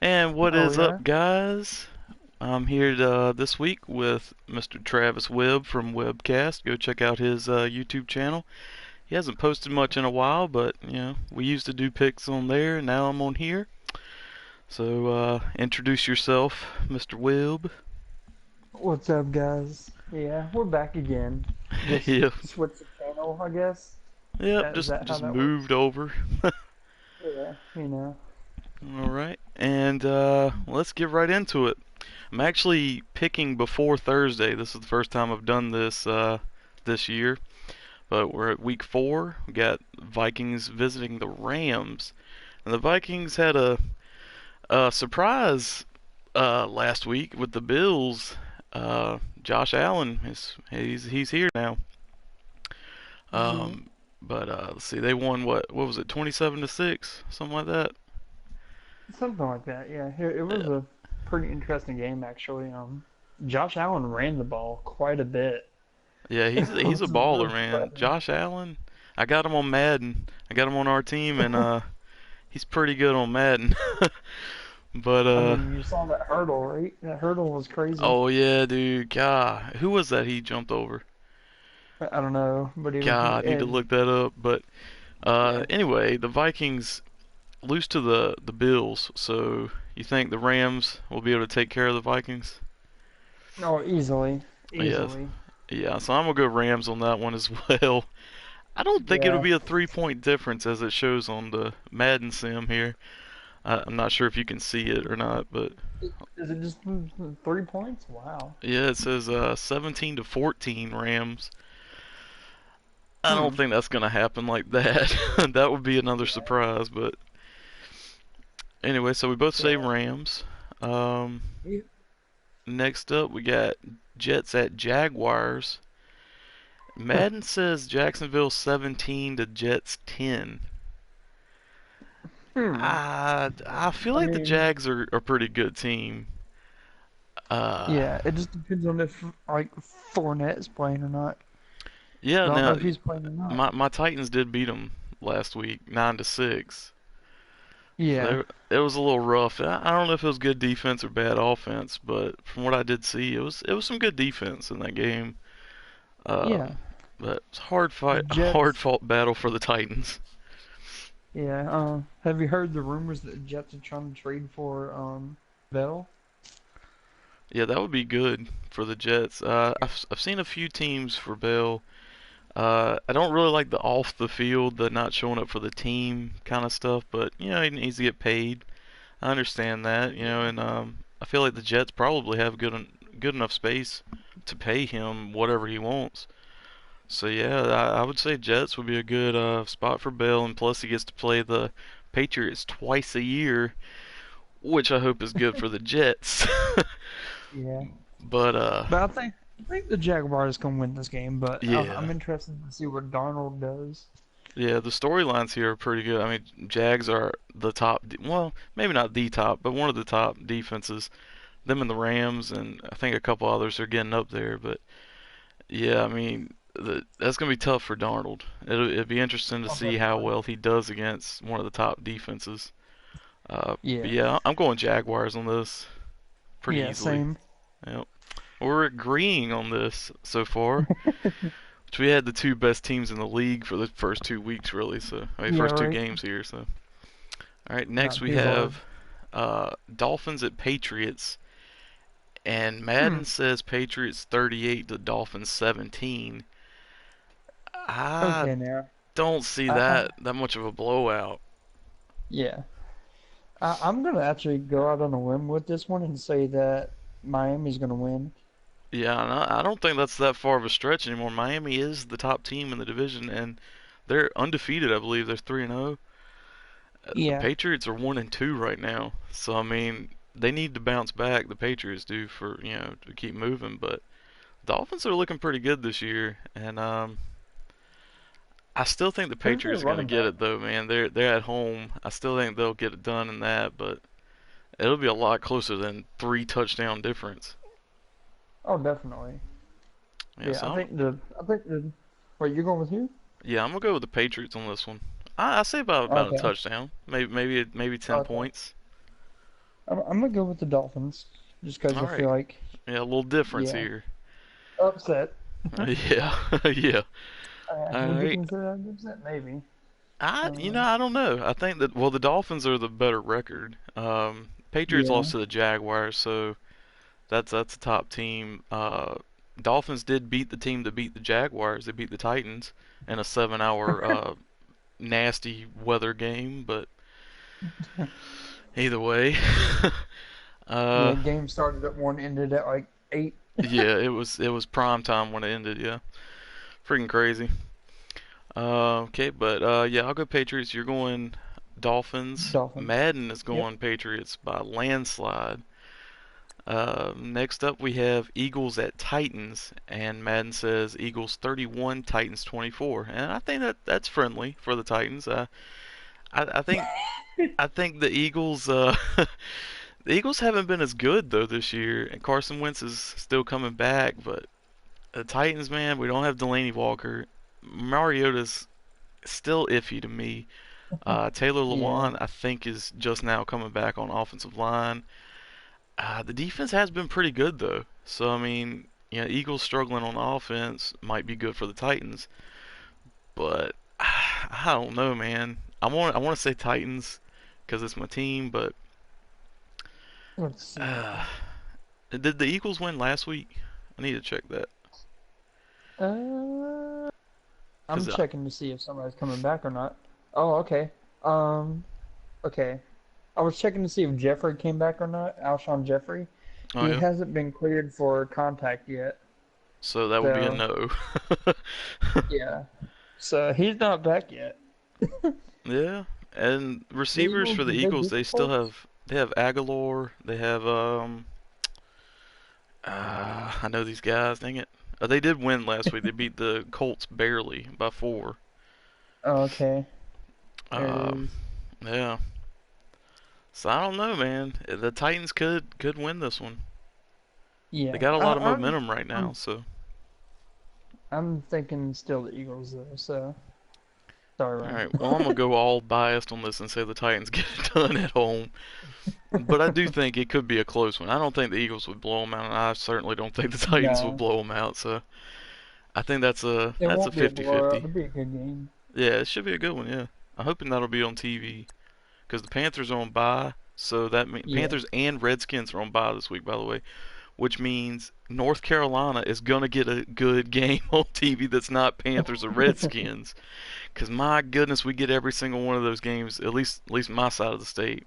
And what Oh is yeah. up, guys? I'm here this week with Mr. Travis Webb from WebbCast. Go check out his YouTube channel. He hasn't posted much in a while, but we used to do picks on there. Now I'm on here. So introduce yourself, Mr. Webb. What's up, guys? Yeah, we're back again. Just Yep, switch the channel, I guess. yep. Is Just that how just that works? moved over. Yeah, All right, and let's get right into it. I'm actually picking before Thursday. This is the first time I've done this this year. But we're at week 4. We got Vikings visiting the Rams, and the Vikings had a surprise last week with the Bills. Josh Allen he's here now. Yeah, Um, but let's see, they won what was it, 27-6, something like that. something like that. Yeah, here it was Yeah, a pretty interesting game actually. Josh Allen ran the ball quite a bit. yeah, It he's a was baller, really man. surprising. Josh Allen. I got him on Madden. I got him on our team, and he's pretty good on Madden. But I mean, you saw that hurdle, right? That hurdle was crazy. oh yeah, dude. God, who was that he jumped over? I don't know, but God, I need to and look that up. But yeah, anyway, the Vikings lose to the Bills. So you think the Rams will be able to take care of the Vikings? no, easily, Yes. easily. Yeah. So I'm gonna go Rams on that one as well. I don't think it'll Yeah. be a 3-point difference as it shows on the Madden sim here. I'm not sure if you can see it or not, but Is it just 3 points? Wow. yeah, it says 17 to 14 Rams. I don't Hmm. think that's gonna happen like that. That would be another Yeah. surprise, but anyway, so we both say Yeah. Rams. Um, Yeah. Next up, we got Jets at Jaguars. Madden says Jacksonville 17 to Jets 10. Hmm. I feel I like the mean, Jags are a pretty good team. Uh, yeah. It just depends on if like Fournette is playing or not. yeah. I don't know Now, if he's playing or not. my Titans did beat them last week, 9-6. Yeah. So it was a little rough. I don't know if it was good defense or bad offense, but from what I did see, it was some good defense in that game. Yeah. But it's The a hard Jets. fought battle for the Titans. Yeah. Have you heard the rumors that the Jets are trying to trade for Vettel? Yeah, that would be good for the Jets. I've seen a few teams for Bell. I don't really like the off the field, the not showing up for the team kind of stuff, but he needs to get paid. I understand that, Yeah. and I feel like the Jets probably have good enough space to pay him whatever he wants. So yeah, I would say Jets would be a good spot for Bell, and plus he gets to play the Patriots twice a year, which I hope is good for the Jets. Yeah. But But I think the Jaguars can win this game. But I'm yeah, interested to see what Darnold does. yeah, the storylines here are pretty good. I mean, Jags are the top, well, maybe not the top, but one of the top defenses. Them and the Rams, and I think a couple others are getting up there. But yeah, I mean, that's gonna be tough for Darnold. It'd be interesting to Oh, see how definitely. well he does against one of the top defenses. But Yeah. yeah, I'm going Jaguars on this pretty Yeah. easily. Same. Yep. We're agreeing on this so far. Which we had the two best teams in the league for the first 2 weeks, really. So I mean, Yeah. first two Right. games here. So all right, next Not we too hard. have Dolphins at Patriots, and Hmm. Madden says Patriots 38 to Dolphins 17. I Okay. Now. don't see I that much of a blowout. Yeah. I'm gonna actually go out on a limb with this one and say that Miami's gonna win. Yeah, and I don't think that's that far of a stretch anymore. Miami is the top team in the division, and they're undefeated. I believe they're 3-0. The Yeah. Patriots are 1-2 right now, so I mean they need to bounce back. The Patriots do for to keep moving, but Dolphins are looking pretty good this year, and I still think the Who's their Patriots are gonna running get back? it though, man. They're at home. I still think they'll get it done in that, but it'll be a lot closer than 3 touchdown difference. Oh, definitely. Yeah, Yeah. so I think the. Wait, you're going with who? I'm gonna go with the Patriots on this one. I say about a Okay. touchdown, maybe 10 Okay. points. I'm gonna go with the Dolphins just because All I feel right. like, Yeah, a little difference yeah, here. upset. Yeah, yeah. All Would you right. consider that an upset? Maybe. I don't know. I think that well, the Dolphins are the better record. Patriots Yeah. lost to the Jaguars, so that's a top team. Dolphins did beat the team that beat the Jaguars. They beat the Titans in a 7-hour nasty weather game, but either way, uh, Yeah, game started at 1, ended at like 8. yeah, it was prime time when it ended. Yeah, freaking crazy. Okay, but yeah, I'll go Patriots. You're going Dolphins. Dolphins. Madden is Yep. going Patriots by landslide. Next up, we have Eagles at Titans, and Madden says Eagles 31, Titans 24, and I think that's friendly for the Titans. I think the Eagles the Eagles haven't been as good though this year, and Carson Wentz is still coming back, but the Titans, man, we don't have Delaney Walker. Mariota's still iffy to me. Taylor Yeah. Lewan, I think, is just now coming back on offensive line. The defense has been pretty good though. So I mean, Eagles struggling on offense might be good for the Titans, but I don't know, man. I want to say Titans because it's my team, but Let's see. uh, did the Eagles win last week? I need to check that Uh, I'm because checking to see if somebody's coming back or not. Oh, okay. Um, okay. I was checking to see if Jeffrey came back or not. Alshon Jeffrey. oh He yeah, hasn't been cleared for contact yet. so that would be a So, no. yeah. So he's not back yet. Yeah, and The receivers Eagles, for the did they Eagles, beat the they still Colts? have Aguilar, they have I know these guys. Dang it. They did win last week. They beat the Colts barely by 4. Oh, okay. There it Um, is. yeah. So I don't know, man. The Titans could win this one. They Yeah. got a I, lot of I'm momentum right now. I'm So I'm thinking still the Eagles though. So sorry, all Ryan. right. Well, I'm gonna go all biased on this and say the Titans get it done at home. But I do think it could be a close one. I don't think the Eagles would blow them out, and I certainly don't think the Titans would No, blow them out. So I think it that's a won't be a blowout. 50-50. It'll be a good game. Yeah, it should be a good one. Yeah, I'm hoping that'll be on TV. Because the Panthers are on bye, so that means Yeah. Panthers and Redskins are on bye this week, by the way, which means North Carolina is gonna get a good game on TV that's not Panthers or Redskins. Because my goodness, we get every single one of those games, at least my side of the state.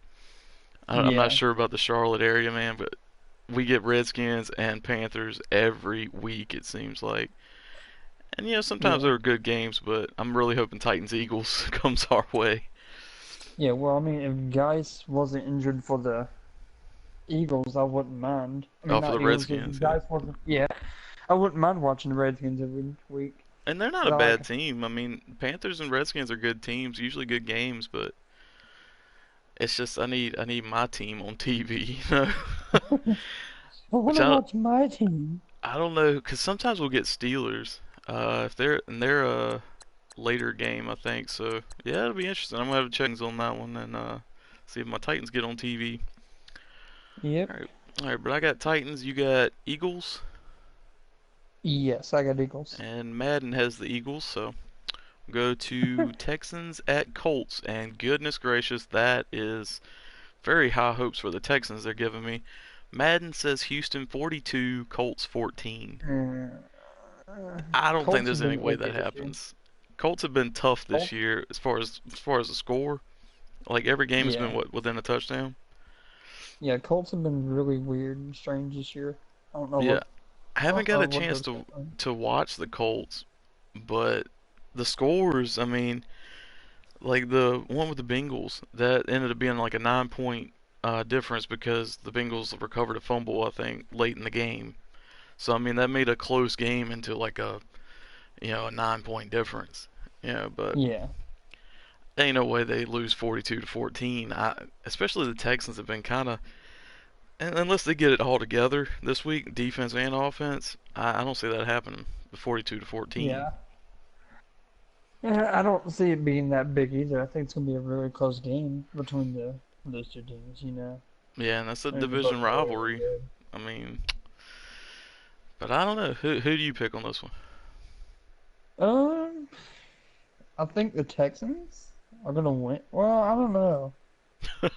I'm not Yeah. sure about the Charlotte area, man, but we get Redskins and Panthers every week. It seems like. And sometimes Yeah. there are good games, but I'm really hoping Titans Eagles comes our way. Yeah. Well, I mean, if Geis wasn't injured for the Eagles, I wouldn't mind. I mean, Oh, for not the Eagles. If Redskins, yeah. Geis wasn't, yeah, I wouldn't mind watching the Redskins every week. And they're not 'Cause a I bad like. team. I mean, Panthers and Redskins are good teams, usually good games, but it's just I need my team on TV, you know. I want Which to I watch my team. I don't know, because sometimes we'll get Steelers. If they're a later game, I think. So yeah, it'll be interesting. I'm gonna have checkings on that one and see if my Titans get on TV. Yep. All right, but I got Titans. You got Eagles, Yes, I got Eagles. and Madden has the Eagles. So go to Texans at Colts, and goodness gracious, that is very high hopes for the Texans they're giving me. Madden says Houston 42, Colts 14. Uh, I don't think Colts there's have any been way iffy that this year. happens. Colts have been tough this Colts? year as far as the score. Like every game has been Yeah. within a touchdown. Yeah, Colts have been really weird and strange this year. I don't know Yeah, what I I haven't don't got know a what chance they're to thinking. to watch the Colts, but the scores. I mean, like the one with the Bengals that ended up being like a 9 point difference because the Bengals recovered a fumble I think late in the game. So I mean that made a close game into like a 9 point difference. But Yeah. ain't no way they lose 42 to 14. Especially the Texans have been kind of, unless they get it all together this week, defense and offense. I don't see that happening. 42 to 14. Yeah. Yeah, I don't see it being that big either. I think it's gonna be a really close game between those two teams, you know. Yeah, and that's a I mean, they're division both really, really rivalry. good. I mean, but I don't know. Who do you pick on this one? Um, I think the Texans are gonna win. Well, I don't know. I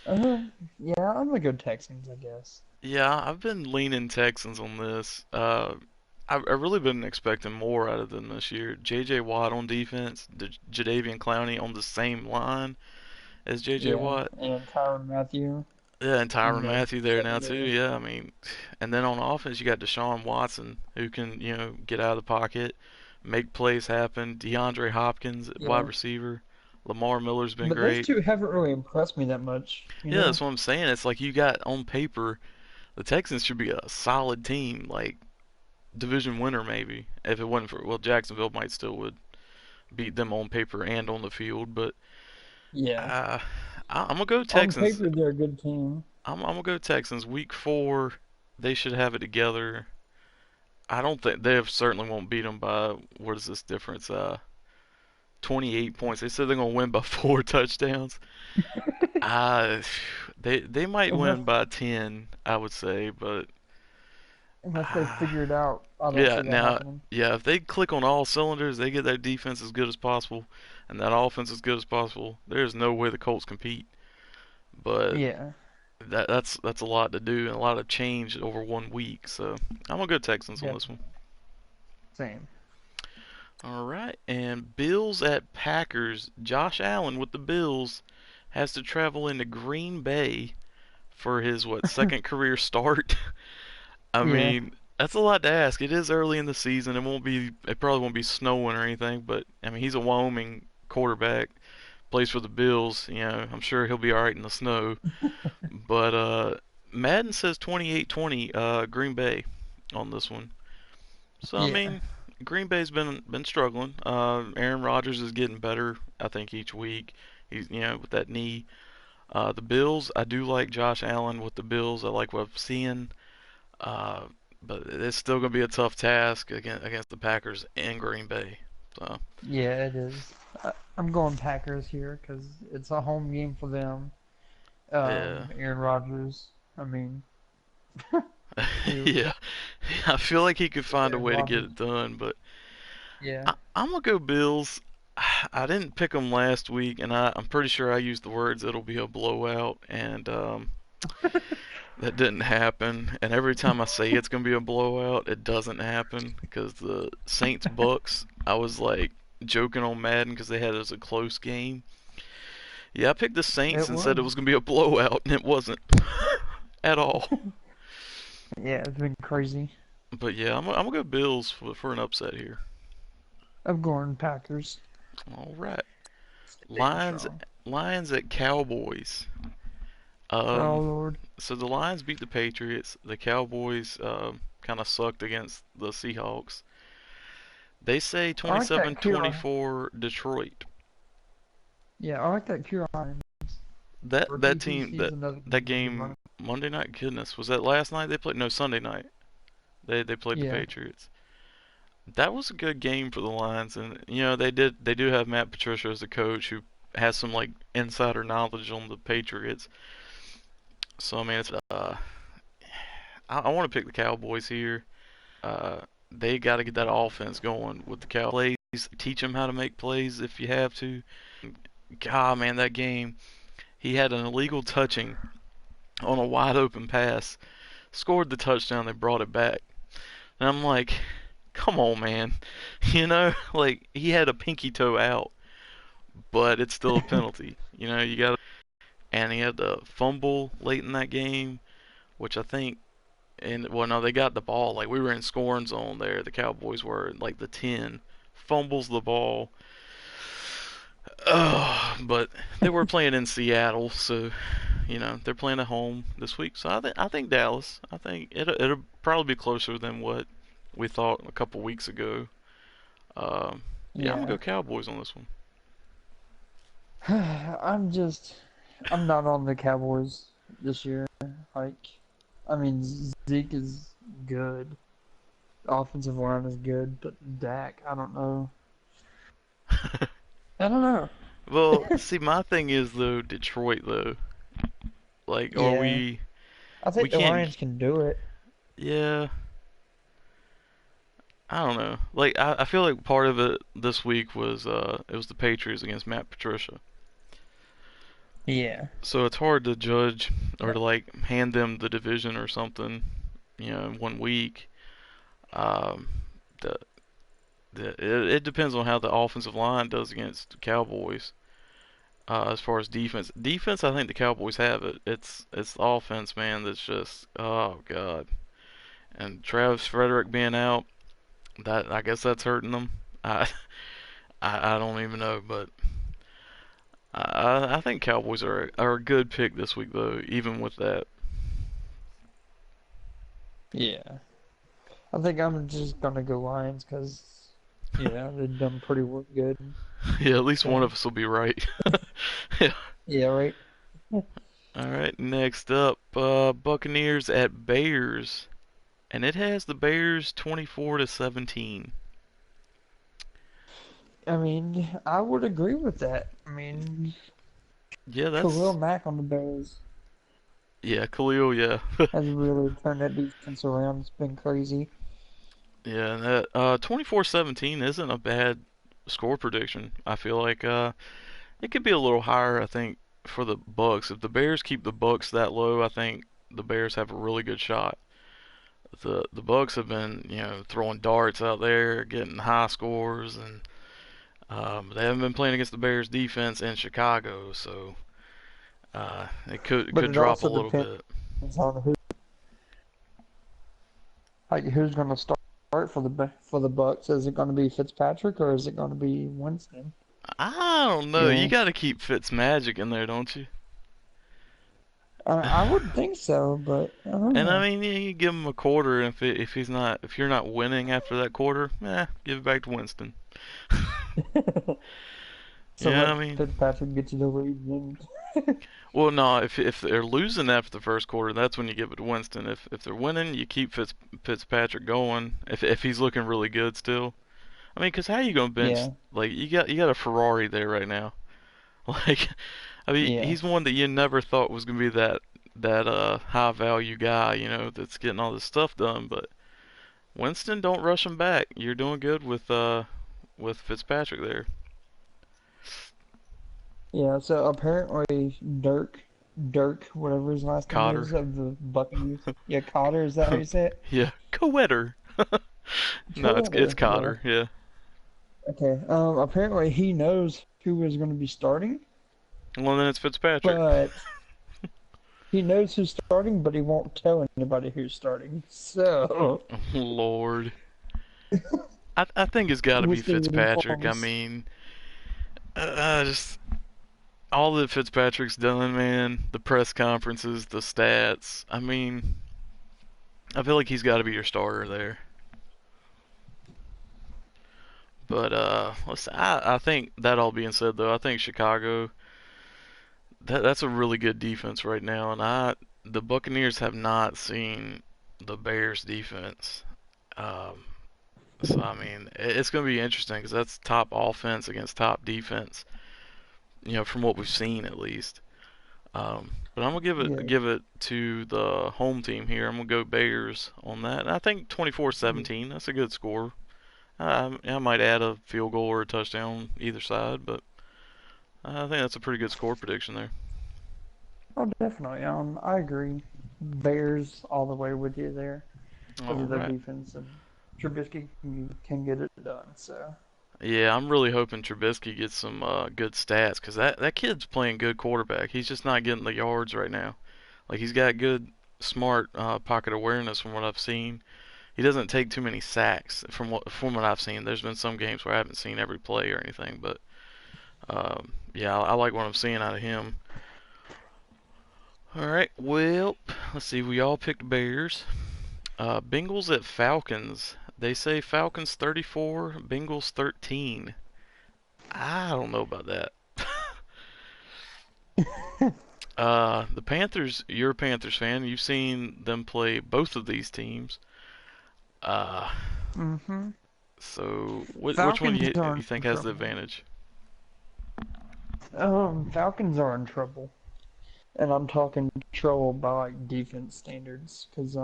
don't know. Yeah, I'm gonna go Texans, I guess. Yeah, I've been leaning Texans on this. I've really been expecting more out of them this year. J.J. Watt on defense, Jadeveon Clowney on the same line as J.J. Yeah, Watt. and Tyrann Matthew Yeah, and in Tyrann the Matthew there now too. secondary. Yeah, I mean, and then on offense you got Deshaun Watson who can get out of the pocket, make plays happen. DeAndre Hopkins at wide Yeah, receiver. Lamar Miller's been but those great. two haven't really impressed me that much, you Yeah, know? that's what I'm saying. It's like you got on paper the Texans should be a solid team, like division winner maybe. If it wasn't for Jacksonville might still would beat them on paper and on the field, but Yeah. uh, I'm gonna go On Texans. paper, they're a good team. I'm gonna go Texans. Week 4, they should have it together. I don't think they certainly won't beat them by what is this difference? 28 points. They said they're gonna win by 4 touchdowns. Uh, they might Unless win by 10, I would say, but unless they uh, figure it out, I don't yeah, see that now happening. yeah, if they click on all cylinders, they get their defense as good as possible, and that offense as good as possible. There's no way the Colts compete. But Yeah, that's a lot to do and a lot of change over one week. So I'm gonna go Texans on this one. definitely. Same. All right, and Bills at Packers. Josh Allen with the Bills has to travel into Green Bay for his second career start. I Yeah. mean, that's a lot to ask. It is early in the season. It probably won't be snowing or anything, but I mean, he's a Wyoming quarterback, plays for the Bills. I'm sure he'll be all right in the snow. But Madden says 28-20 Green Bay on this one. So I Yeah. mean, Green Bay's been struggling. Aaron Rodgers is getting better, I think, each week. He's with that knee. The Bills, I do like Josh Allen with the Bills. I like what I'm seeing. Uh, but it's still gonna be a tough task against the Packers in Green Bay. So Yeah, it is. I'm going Packers here because it's a home game for them. yeah, Aaron Rodgers. I mean, who? yeah. I feel like he could find a Aaron way to get Rodgers. it done, but Yeah. I'm gonna go Bills. I didn't pick them last week, and I'm pretty sure I used the words "it'll be a blowout," and that didn't happen. And every time I say it's gonna be a blowout, it doesn't happen because the Saints Bucks. I was like joking on Madden because they had it as a close game. Yeah, I picked the Saints It and said it was was. gonna be a blowout, and it wasn't at all. Yeah, it's been crazy. But yeah, I'm gonna go Bills for an upset here. I'm going Packers. All right, Staying Lions strong. Lions at Cowboys. Oh Um, Lord. so the Lions beat the Patriots. The Cowboys kind of sucked against the Seahawks. They say I like that Kira. 27-24 Detroit. Yeah, I like that Kira. That Rookie. team He's another that really good game runner. Monday night. Goodness, was that last night they played? No, Sunday night. They played the Yeah. Patriots. That was a good game for the Lions, and they do have Matt Patricia as the coach who has some like insider knowledge on the Patriots. So I mean, I want to pick the Cowboys here. Uh, they got to get that offense going with the Cowboys. Teach them how to make plays if you have to. God, man, that game. He had an illegal touching on a wide open pass. Scored the touchdown. They brought it back. And I'm like, come on, man. Like he had a pinky toe out, but it's still a penalty. You got. And he had the fumble late in that game, which I think. And well, no, they got the ball. Like we were in scoring zone there. The Cowboys were like the 10. Fumbles the ball. But they were playing in Seattle, so they're playing at home this week. So I think Dallas. I think it'll probably be closer than what we thought a couple weeks ago. Yeah, I'm gonna Yeah. go Cowboys on this one. I'm not on the Cowboys this year. Like, I mean, Zeke is good. The offensive line is good, but Dak, I don't know. I don't know. Well, see, my thing is though, Detroit though. Like, are Yeah, we? I We think the can't. Lions can do it. Yeah, I don't know. Like, I feel like part of it this week was it was the Patriots against Matt Patricia. Yeah. So it's hard to judge or to like hand them the division or something, in 1 week. Um, the, it depends on how the offensive line does against the Cowboys. As far as defense, I think the Cowboys have it. It's the offense, man. That's just oh god. And Travis Frederick being out, that I guess that's hurting them. I I don't even know, but I think Cowboys are a good pick this week though, even with that. Yeah. I think I'm just gonna go Lions because, they've done pretty good. Yeah, at least one So, of us will be right. Yeah. yeah, right. All right, next up, Buccaneers at Bears, and it has the Bears 24-17. I mean, I would agree with that. I mean, Yeah, Khalil that's Mack on the Bears yeah, Khalil, yeah. has really turned that defense around. It's been crazy. Yeah, and that 24-17 isn't a bad score prediction. I feel like it could be a little higher, I think, for the Bucks. If the Bears keep the Bucks that low, I think the Bears have a really good shot. The Bucks have been, throwing darts out there, getting high scores, and they haven't been playing against the Bears defense in Chicago, so it But could it drop a also little depends bit. on who's going to start for the Bucks. Is it going to be Fitzpatrick or is it going to be Winston? I don't know. You You know, got to keep Fitzmagic in there, don't you? I would think so, but I don't And I know. mean, you give him a quarter, and if you're not winning after that quarter, give it back to Winston. So Yeah, let I mean, Fitzpatrick get you the lead. And well, no, if they're losing after the first quarter, that's when you give it to Winston. If they're winning, you keep Fitzpatrick going. If he's looking really good still, I mean, 'cause how you gonna bench? yeah, Like you got a Ferrari there right now. Like, I mean, yeah, he's one that you never thought was gonna be that high value guy, that's getting all this stuff done, but Winston, don't rush him back. You're doing good with Fitzpatrick there. yeah. So apparently Dirk, whatever his last name Cotter. is, of the Buccaneers. Yeah, Cotter. Is that how you say it? Yeah, co-editor. No, it's Twitter. Yeah. Cotter. Yeah. Okay. Apparently he knows who is going to be starting, Well, then it's Fitzpatrick. but he knows who's starting, but he won't tell anybody who's starting. So Lord, I think it's got to we'll be see what he Fitzpatrick. I pulls. mean, just all that Fitzpatrick's done, man. The press conferences, the stats. I mean, I feel like he's got to be your starter there. But let's. I think that all being said, though, I think Chicago. That's a really good defense right now, and the Buccaneers have not seen the Bears defense. Um, so I mean, it's going to be interesting because that's top offense against top defense. From what we've seen at least. But I'm gonna give it Yeah. give it to the home team here. I'm gonna go Bears on that. And I think Yeah. 24-17. That's a good score. I might add a field goal or a touchdown either side, but I think that's a pretty good score prediction there. Oh, definitely. I agree. Bears all the way with you there because All of their right. defense and Trubisky can get it done. So Yeah, I'm really hoping Trubisky gets some good stats because that kid's playing good quarterback. He's just not getting the yards right now. Like he's got good, smart pocket awareness from what I've seen. He doesn't take too many sacks from what I've seen. There's been some games where I haven't seen every play or anything, but yeah, I like what I'm seeing out of him. All right, well, let's see. We all picked Bears. Bengals at Falcons. They say Falcons 34, Bengals 13. I don't know about that. The Panthers. You're a Panthers fan. You've seen them play both of these teams. Uh, hmm so which one Falcons you are you think in has the trouble. advantage? Falcons are in trouble, and I'm talking trouble by like defense standards, because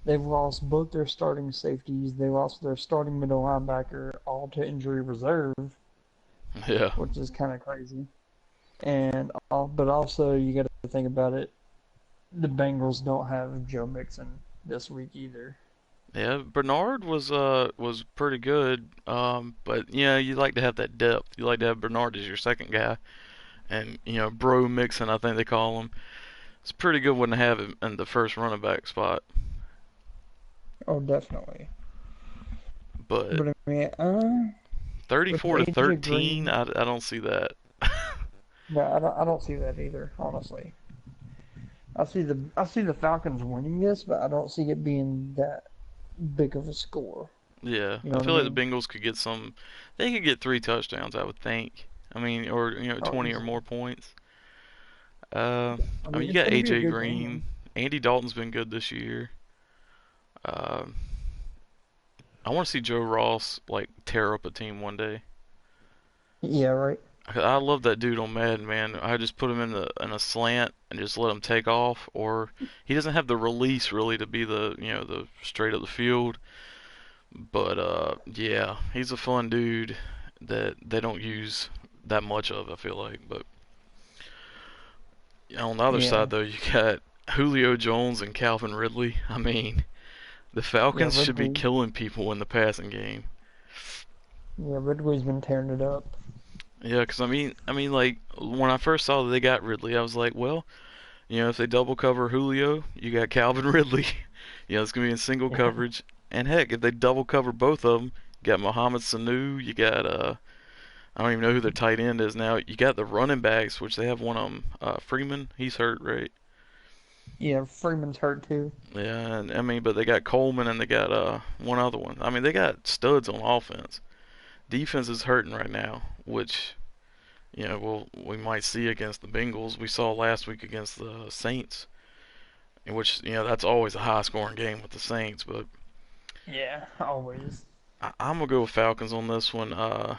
they've lost both their starting safeties. They lost their starting middle linebacker all to injury reserve, Yeah. which is kind of crazy. But also you got to think about it. The Bengals don't have Joe Mixon this week either. Yeah, Bernard was pretty good. But yeah, you like to have that depth. You like to have Bernard as your second guy, and Bro Mixon, I think they call him. It's pretty good one to have him in the first running back spot. Oh, definitely. But But I mean, with 34 to AJ 13, Green, I don't see that. no, I don't see that either. Honestly, I see the Falcons winning this, but I don't see it being that big of a score. Yeah, You I know what I feel like the mean? Bengals could get some. They could get three touchdowns, I would think. I mean, or Oh, 20 or easily. more points. Uh, I I mean, mean, you it's got gonna be a AJ good Green. game. Andy Dalton's been good this year. Uh, I want to see Joe Ross like tear up a team one day. Yeah, right. I love that dude on Madden, man. I just put him in a slant and just let him take off. Or he doesn't have the release really to be the straight up the field. But yeah, he's a fun dude that they don't use that much of. I feel like, but on the other Yeah, side though, you got Julio Jones and Calvin Ridley. I mean, the yeah. Falcons should be Ridley, killing people in the passing game. yeah, Ridley's been tearing it up. Yeah, 'cause I mean, like when I first saw that they got Ridley, I was like, well, if they double cover Julio, you got Calvin Ridley. It's gonna be in single Yeah, coverage. And heck, if they double cover both of them, you got Mohamed Sanu, you got I don't even know who their tight end is now. You got the running backs, which they have one of them, Freeman. He's hurt, right? yeah. Freeman's hurt too. Yeah, and I mean, but they got Coleman and they got one other one. I mean, they got studs on offense. Defense is hurting right now, which we might see against the Bengals. We saw last week against the Saints, in which that's always a high scoring game with the Saints. But Yeah, always. I'm gonna go with Falcons on this one. I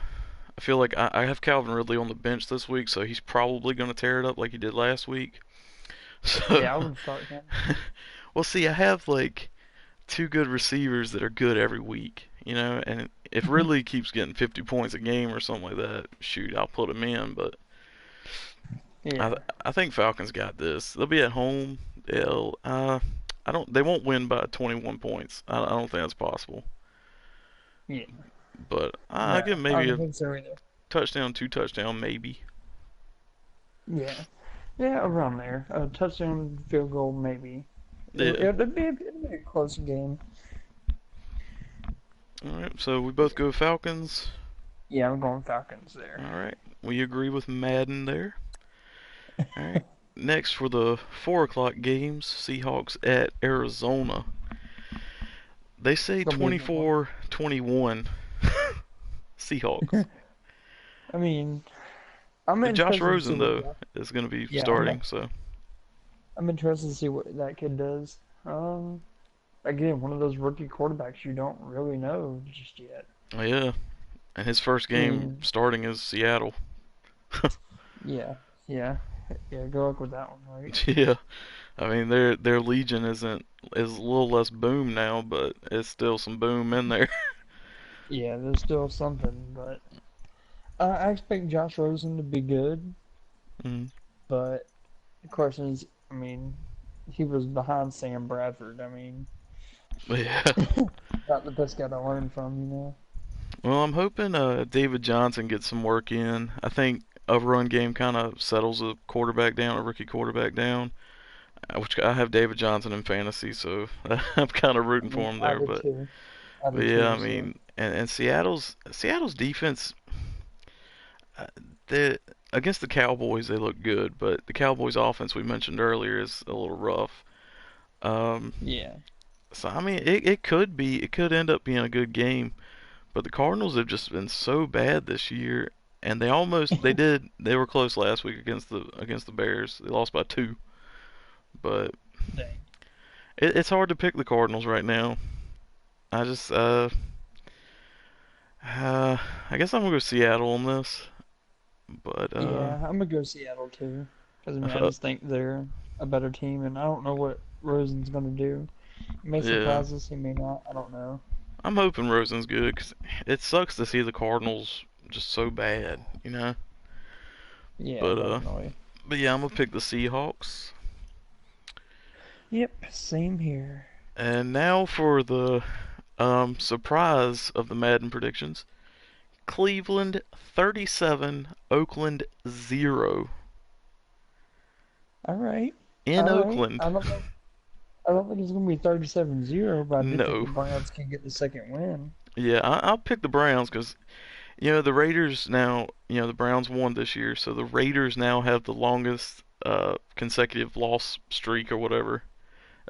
feel like I have Calvin Ridley on the bench this week, so he's probably gonna tear it up like he did last week. So, Yeah, I would start him. well, see, I have like two good receivers that are good every week, and if Ridley keeps getting 50 points a game or something like that, shoot, I'll put him in. But I Yeah, I think Falcons got this. They'll be at home. They won't win by 21 points. I don't think that's possible. yeah. But I No, give I maybe don't a think so either. touchdown, two touchdown, maybe. Yeah, yeah, around there. A touchdown, field goal, maybe. It, Yeah. it'd be a close game. All right. So we both go Falcons. Yeah, I'm going Falcons there. All right. We agree with Madden there. All right. Next for the 4 o'clock games, Seahawks at Arizona. They say Gonna be a good one. 24-21 Seahawks. I mean, I'm But Josh interested to see Rosen what. though is going to be Yeah, starting, so I'm interested to see what that kid does. Again, one of those rookie quarterbacks you don't really know just yet. yeah. And his first I game mean, starting is Seattle. yeah, yeah, yeah. Good luck with that one, right? Yeah. I mean their Legion is a little less boom now, but it's still some boom in there. Yeah, there's still something, but I expect Josh Rosen to be good. Mm. But the question is, I mean, he was behind Sam Bradford. I mean, Yeah. not the best guy to learn from. Well, I'm hoping David Johnson gets some work in. I think a run game kind of settles a quarterback down, a rookie quarterback down. Which I have David Johnson in fantasy, so I'm kind of I rooting for mean, him I there. did But too. I but did yeah, I too. So mean, and Seattle's defense, uh, the against the Cowboys they look good, but the Cowboys offense we mentioned earlier is a little rough. Um, yeah, so I mean, it could end up being a good game. But the Cardinals have just been so bad this year, and they were close last week against the Bears. They lost by two, but dang. it's hard to pick the Cardinals right now. I just uh I guess I'm gonna go Seattle on this. But Yeah, I'm gonna go Seattle too. Because I mean, I just think they're a better team, and I don't know what Rosen's gonna do. He may yeah, surprise us, he may not. I don't know. I'm hoping Rosen's good 'cause it sucks to see the Cardinals just so bad, you know. Yeah, But definitely. but yeah, I'm gonna pick the Seahawks. Yep, same here. And now for the surprise of the Madden predictions. Cleveland 37, Oakland 0. All right, In all right. Oakland. I don't think it's gonna be 37-0, but I do think the No. Browns can get the second win. Yeah, I'll pick the Browns because the Raiders now, the Browns won this year, so the Raiders now have the longest consecutive loss streak or whatever.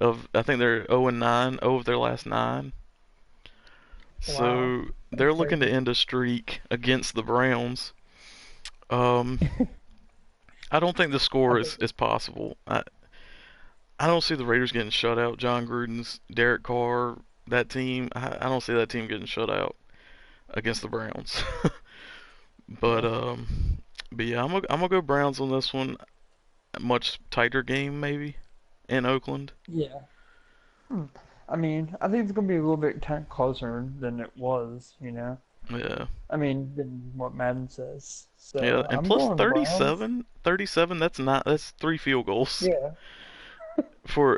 I think they're 0 and 9, 0 of their last 9. Wow, So that's they're looking to crazy. end a streak against the Browns. Um, I don't think the I score think is possible. I don't see the Raiders getting shut out. John Gruden's, Derek Carr, that team. I don't see that team getting shut out against the Browns. But yeah, um, but yeah, I'm gonna go Browns on this one. A much tighter game maybe in Oakland. yeah. Hmm. I mean, I think it's gonna be a little bit closer than it was. Yeah. I mean, than what Madden says. Yeah, So and I'm plus going the Browns. 37, that's 3 field goals Yeah.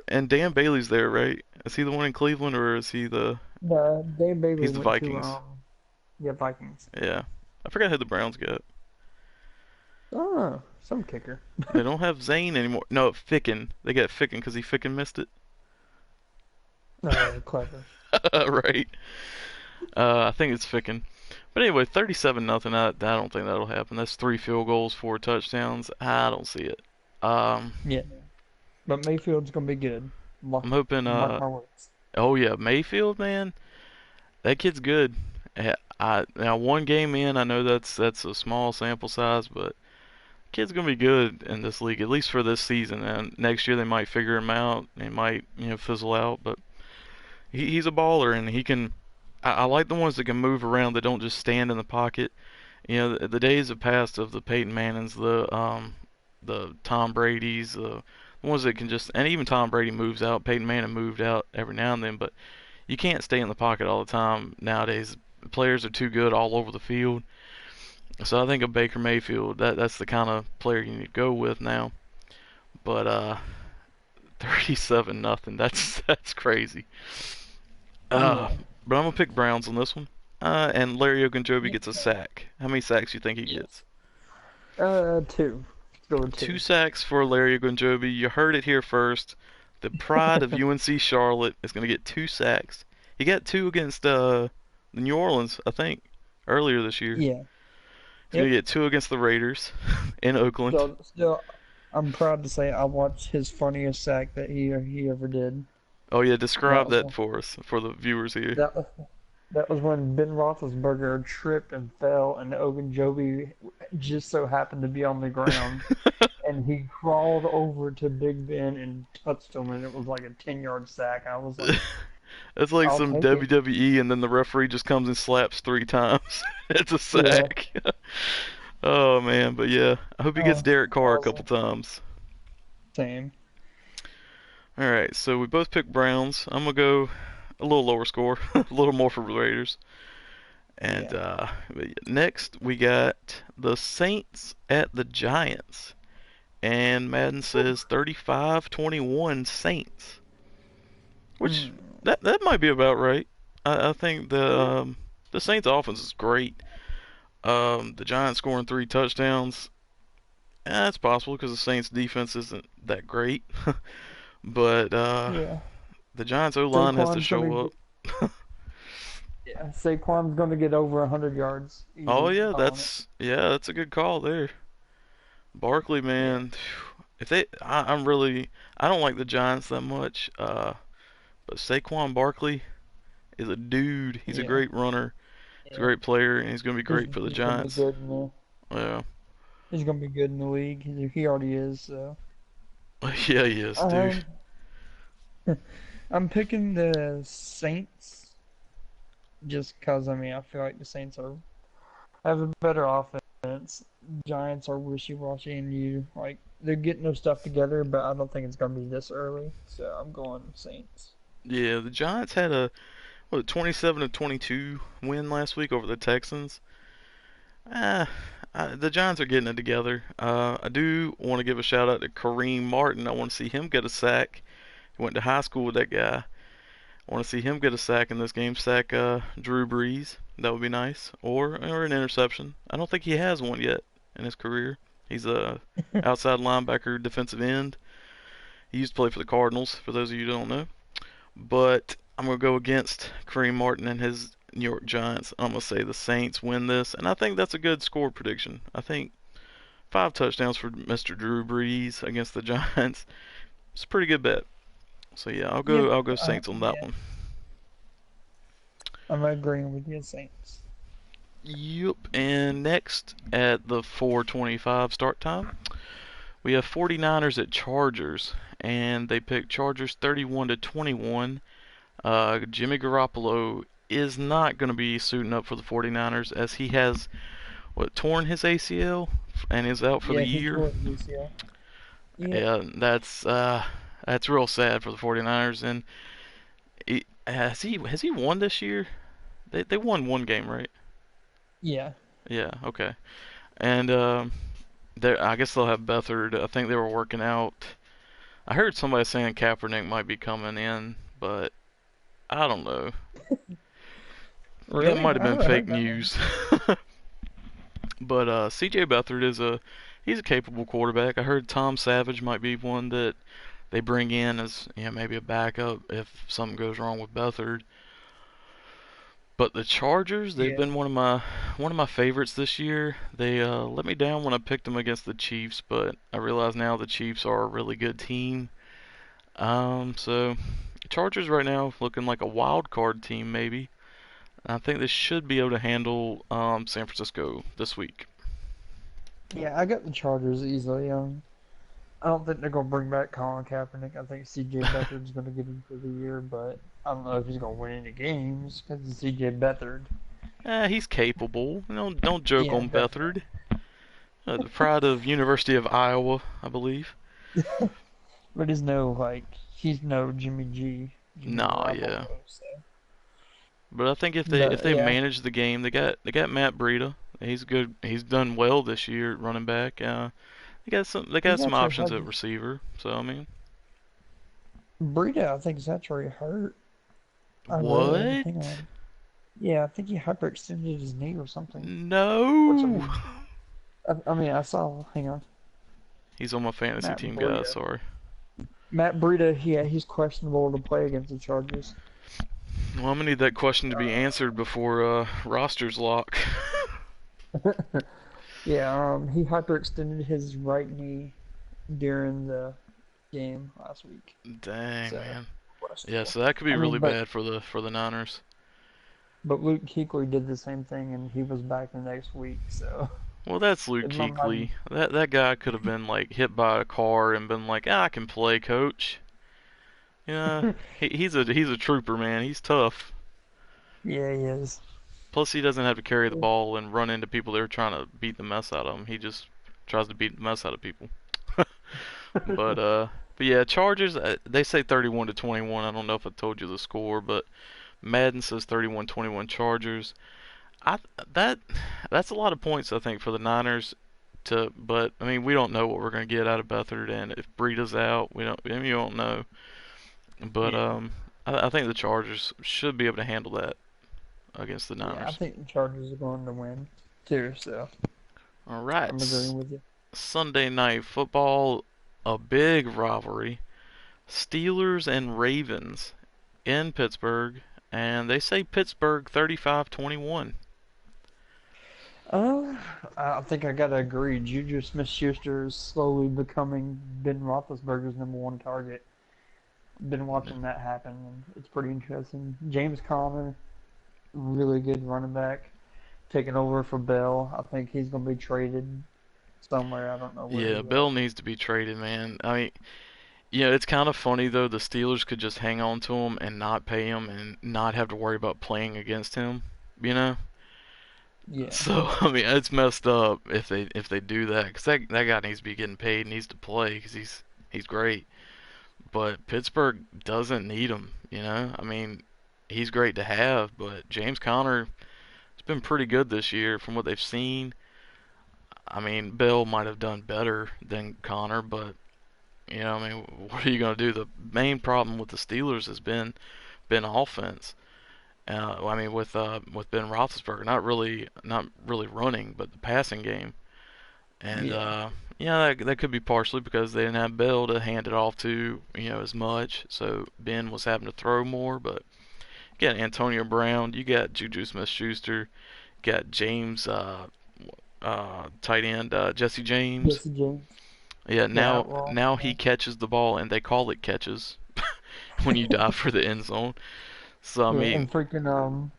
and Dan Bailey's there, right? Is he the one in Cleveland or is he Dave Bailey he's the went to Vikings? yeah, Vikings. Yeah. I forgot who the Browns got. Oh, some kicker. They don't have Zane anymore. No, Ficken. They got Ficken because he Ficken missed it. Clever. Right. I think it's Ficken. But anyway, 37 nothing. I don't think that'll happen. That's 3 field goals, 4 touchdowns. I don't see it. Um, Yeah, but Mayfield's gonna be good. I'm Mark, hoping. mark my words. Oh yeah, Mayfield, man, that kid's good. I now one game in, I know that's a small sample size, but kid's gonna be good in this league at least for this season. And next year they might figure him out. They might fizzle out, but he's a baller and he can. I like the ones that can move around that don't just stand in the pocket. The days have passed of the Peyton Mannings, the Tom Brady's, the ones that can just, and even Tom Brady moves out. Peyton Manning moved out every now and then, but you can't stay in the pocket all the time nowadays. Players are too good all over the field. So I think of Baker Mayfield. That's the kind of player you need to go with now. But 37 nothing. That's crazy. Uh, Yeah. but I'm gonna pick Browns on this one. And Larry Ogunjobi Me gets a too. sack. How many sacks do you think he Yes. gets? Two. Let's go with Two two. sacks for Larry Ogunjobi. You heard it here first. The pride of UNC Charlotte is gonna get 2 sacks. He got 2 against New Orleans, I think, earlier this year. Yeah. He's gonna Yep. get 2 against the Raiders in Oakland. Still, I'm proud to say I watched his funniest sack that he ever did. Oh yeah, That describe was that for us, for the viewers here. that was that was when Ben Roethlisberger tripped and fell, and Ogunjobi just so happened to be on the ground, and he crawled over to Big Ben and touched him, and it was like a 10-yard sack. I was like, It's like I'll some take it. WWE, and then the referee just comes and slaps 3 times. It's a Yeah. sack. Oh man, but yeah, I hope he gets Derek That Carr a was couple times. same. All right, so we both picked Browns. I'm gonna go a little lower score, a little more for the Raiders. And Yeah. next we got the Saints at the Giants, and Madden says 35-21 Saints, which Hmm. that might be about right. I think the Saints offense is great. The Giants scoring 3 touchdowns. That's possible because the Saints defense isn't that great. But Yeah. the Giants O line has to Saquon's gonna show get up. yeah. Saquon's gonna get over 100 yards. Oh Easy. I'm yeah, calling it. that's a good call there. Barkley, Yeah. man, if they, I don't like the Giants that much. But Saquon Barkley is a dude. He's a Yeah. great runner. He's a Yeah. great player, and he's gonna be He's great for the he's gonna be Giants. good in the Yeah, he's gonna be good in the league. He already is. So. yeah, he is, dude. Um, I'm picking the Saints just because I mean I feel like the Saints have a better offense Giants are wishy-washy, and they're getting their stuff together, but I don't think it's gonna be this early. So I'm going Saints. Yeah, the Giants had a 27 to 22 win last week over the Texans. Ah, the Giants are getting it together. I do want to give a shout out to Kareem Martin. I want to see him get a sack. He went to high school with that guy. I want to see him get a sack in this game, sack Drew Brees. That would be nice, or an interception. I don't think he has one yet in his career. He's a outside linebacker, defensive end. He used to play for the Cardinals. For those of you who don't know, but I'm gonna go against Kareem Martin and his New York Giants. I'm gonna say the Saints win this, and I think that's a good score prediction. I think 5 touchdowns for Mr. Drew Brees against the Giants. It's a pretty good bet. So yeah, I'll Yep. go. I'll go Saints on that Yeah, one. I'm agreeing with you, Saints. Yep. And next at the 4:25 start time, we have 49ers at Chargers, and they picked Chargers 31 to 21. Jimmy Garoppolo is not going to be suiting up for the 49ers as he has torn his ACL and is out for the Yeah, he year. tore his UCL. Yep. Yeah, that's real sad for the 49ers. And has he won this year? They won one game, right? Yeah. Yeah, okay. And I guess they'll have Beathard. I think they were working out. I heard somebody saying Kaepernick might be coming in, but I don't know. That Really? might have I been haven't fake heard that one. news. But CJ Beathard he's a capable quarterback. I heard Tom Savage might be one that they bring in as maybe a backup if something goes wrong with Beathard. But the Chargers, they've Yeah. been one of my favorites this year. They let me down when I picked them against the Chiefs, but I realize now the Chiefs are a really good team. So Chargers right now looking like a wild card team maybe. I think they should be able to handle San Francisco this week. Yeah, I got the Chargers easily. I don't think they're gonna bring back Colin Kaepernick. I think C.J. Beathard's gonna get him for the year, but I don't know if he's gonna win any games because it's C.J. Beathard. He's capable. Don't joke Yeah, on Beathard. definitely. The pride of University of Iowa, I believe. But he's no Jimmy G, Jimmy Nah, yeah. Garoppolo. So, But I think if but they yeah, manage the game, they got Matt Breida. He's good. He's done well this year at running back. They he's got some actually options had at receiver. So I mean, Breida. I think is actually hurt. I read. what? Hang on. Yeah, I think he hyperextended his knee or something. Or No. something. I mean, I saw. Hang on. He's on my fantasy Matt team, guys. Breida. Sorry. Matt Breida. Yeah, he's questionable to play against the Chargers. Well, I'm gonna need that question to be answered before rosters lock. Yeah, he hyperextended his right knee during the game last week. Dang, So man. Yeah, questionable. so that could be I really mean, but bad for the Niners. but Luke Kuechly did the same thing, and he was back the next week. So Well, that's Luke in my mind, Kuechly. That guy could have been like hit by a car and been like, I can play, coach. Yeah, he's a trooper, man. He's tough. yeah, he is. Plus, he doesn't have to carry the ball and run into people that are trying to beat the mess out of him. He just tries to beat the mess out of people. But yeah, Chargers. They say 31 to 21. I don't know if I told you the score, but Madden says 31-21 Chargers. I that that's a lot of points I think for the Niners to. But I mean, we don't know what we're gonna get out of Beathard, and if Breida's out, we don't. I mean, you don't know. But Yeah, I think the Chargers should be able to handle that against the yeah. I Niners. think the Chargers are going to win too. So All I'm right, agreeing with you. Sunday night football, a big rivalry. Steelers and Ravens in Pittsburgh, and they say Pittsburgh 35-21. Uh, I think I gotta agree. Juju Smith-Schuster is slowly becoming Ben Roethlisberger's number one target. Been watching that happen, and it's pretty interesting. James Conner, really good running back, taking over for Bell. I think he's gonna be traded somewhere. I don't know where Yeah, yet. Bill needs to be traded, man. I mean, it's kind of funny though. The Steelers could just hang on to him and not pay him and not have to worry about playing against him. You know, Yeah. So I mean, it's messed up if they do that, because that guy needs to be getting paid, needs to play, because he's great. But Pittsburgh doesn't need him. I mean, he's great to have, but James Conner has been pretty good this year from what they've seen. I mean, Bell might have done better than Connor, but I mean, what are you going to do? The main problem with the Steelers has been offense. I mean, with Ben Roethlisberger, not really running, but the passing game, and Yeah. yeah, that could be partially because they didn't have Bell to hand it off to, as much. So Ben was having to throw more, but you got Antonio Brown, you got Juju Smith-Schuster, you got James, tight end Jesse James. Jesse James. Yeah, The now Outlaw. he catches the ball, and they call it catches when you dive for the end zone. So I Yeah, mean, and freaking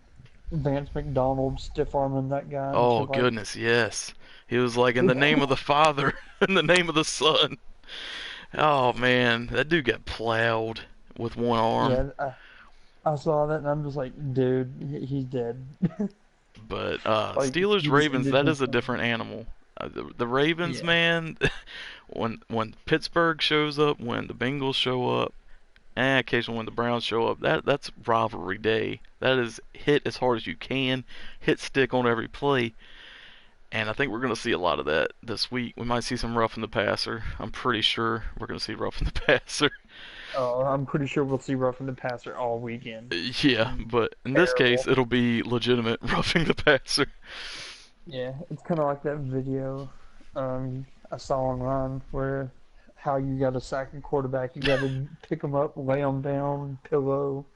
Vance McDonald stiff arming that guy into oh like goodness, yes. He was like, in the name of the Father, in the name of the Son. Oh man, that dude got plowed with one arm. yeah, I saw that and I'm just like, dude, he's dead. But Like Steelers he just Ravens, ended that his is a thing. different animal. The Ravens, Yeah. man, when Pittsburgh shows up, when the Bengals show up, and occasionally when the Browns show up, that's rivalry day. That is hit as hard as you can, hit stick on every play. And I think we're going to see a lot of that this week. We might see some roughing the passer. I'm pretty sure we're going to see roughing the passer. I'm pretty sure we'll see roughing the passer all weekend. Yeah, but in this case, Terrible. it'll be legitimate roughing the passer. Yeah, it's kind of like that video I saw online where how you got to sack a quarterback, you got to pick him up, lay him down, pillow,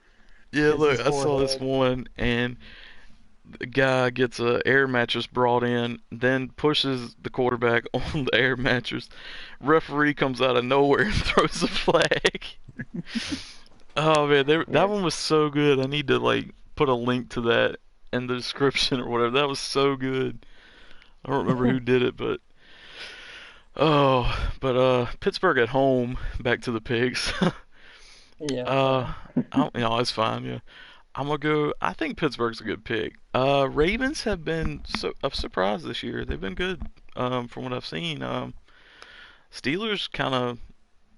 Yeah, hits his look, I saw this forehead. one, and the guy gets a air mattress brought in, then pushes the quarterback on the air mattress. Referee comes out of nowhere and throws a flag. Oh man, that Yeah, one was so good. I need to like put a link to that in the description or whatever. That was so good. I don't remember who did it, but Pittsburgh at home. Back to the pigs. yeah, uh, sorry. it's fine. Yeah, I'm gonna go. I think Pittsburgh's a good pick. Ravens have been a surprise this year. They've been good. From what I've seen. Steelers kind of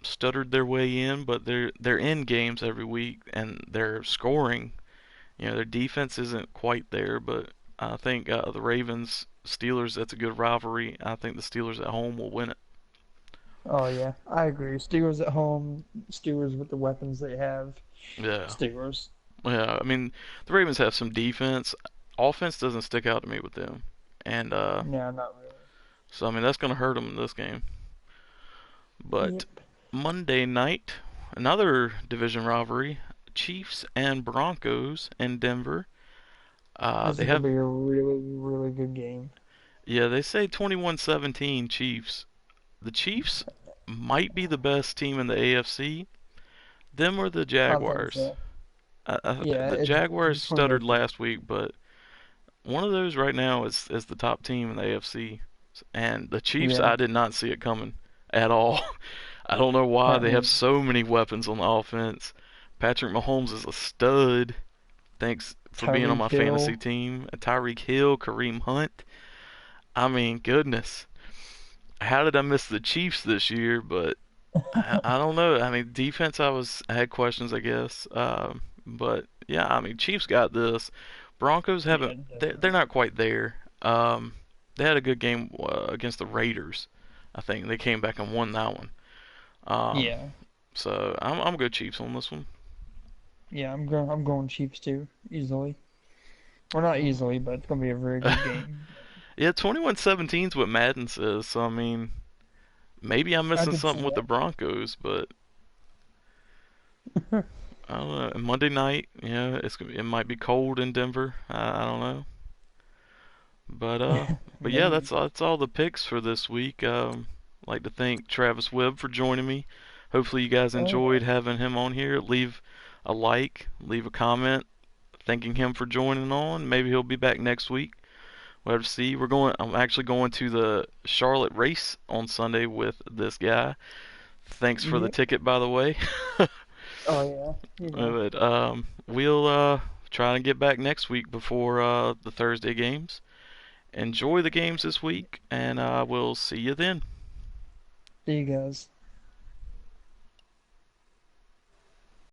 stuttered their way in, but they're in games every week and they're scoring. Their defense isn't quite there, but I think the Ravens Steelers, that's a good rivalry. I think the Steelers at home will win it. Oh yeah, I agree. Steelers at home, Steelers with the weapons they have, Yeah, Steelers. yeah. I mean, the Ravens have some defense. Offense doesn't stick out to me with them, and No, not really. so I mean that's gonna hurt them in this game. But Yep. Monday night, another division rivalry: Chiefs and Broncos in Denver. This They is gonna have be a really, really good game. Yeah, they say 21-17 Chiefs. The Chiefs might be the best team in the AFC. Them or the I think Jaguars. so. Yeah, The it's Jaguars between stuttered those two. last week, but one of those right now is the top team in the AFC. And the Chiefs, Yeah, I did not see it coming at all. I don't know why they have apparently, so many weapons on the offense. Patrick Mahomes is a stud. Thanks for being on Tyreek my fantasy Hill. team. Tyreek Hill, Kareem Hunt. I mean, goodness. How did I miss the Chiefs this year? But I don't know. I mean, defense, I had questions, I guess. But yeah, I mean, Chiefs got this. Broncos Yeah, haven't. They're definitely. not quite there. They had a good game against the Raiders. I think they came back and won that one. Um, Yeah, so I'm gonna go Chiefs on this one. yeah. I'm going Chiefs too, easily. Well, not easily, but it's gonna be a very good game. Yeah, 21-17 is what Madden says. So I mean, maybe I'm I missing could see something with the that. Broncos, but I don't know. And Monday night, it might be cold in Denver. I don't know, but yeah, Maybe. that's all the picks for this week. I'd like to thank Travis Webb for joining me. Hopefully you guys Oh enjoyed yeah. having him on here. Leave a like, leave a comment, thanking him for joining on. Maybe he'll be back next week. We'll have to see. I'm actually going to the Charlotte race on Sunday with this guy. Thanks for the Yep. ticket, by the way. Oh yeah. You know. But we'll try to get back next week before the Thursday games. enjoy the games this week, and we'll see you then. See you guys.